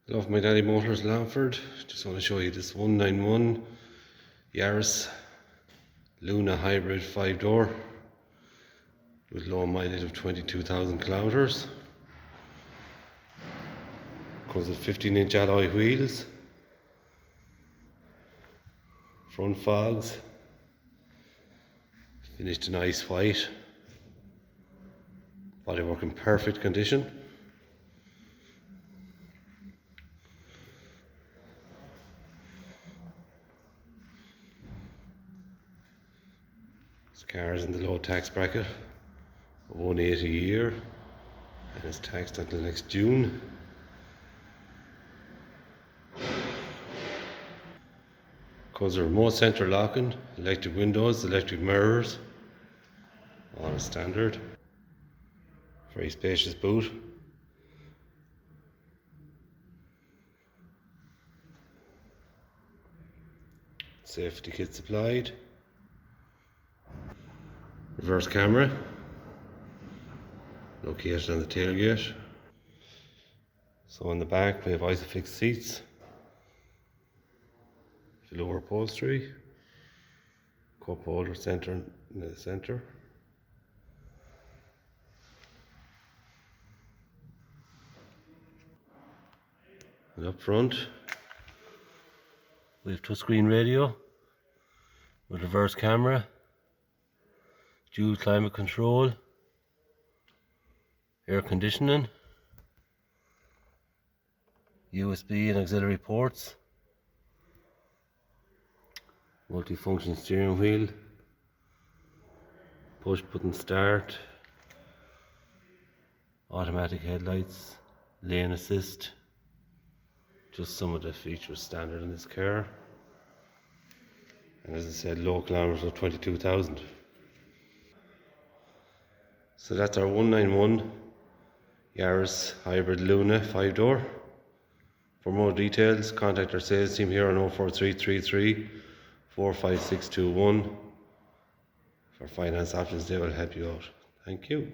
Love McNally Motors, Longford. Just want to show you this 191 Yaris Luna hybrid 5-door with low mileage of 22,000 kilometers. Comes with 15-inch alloy wheels, front fogs, finished in ice white, bodywork in perfect condition. This car is in the low tax bracket of 180 a year and is taxed until next June. Comes with remote centre locking, electric windows, electric mirrors, all as standard. Very spacious boot. Safety kit supplied. Reverse camera located on the tailgate. So in the back we have Isofix seats, lower upholstery, cup holder centre in the centre. And up front we have touchscreen radio with reverse camera, dual climate control, air conditioning, USB and auxiliary ports, multi-function steering wheel, push button start, automatic headlights, lane assist. Just some of the features standard in this car. And as I said, low kilometers of 22,000. So that's our 191 Yaris Hybrid Luna 5-door. For more details, contact our sales team here on 04333 45621. For finance options, they will help you out. Thank you.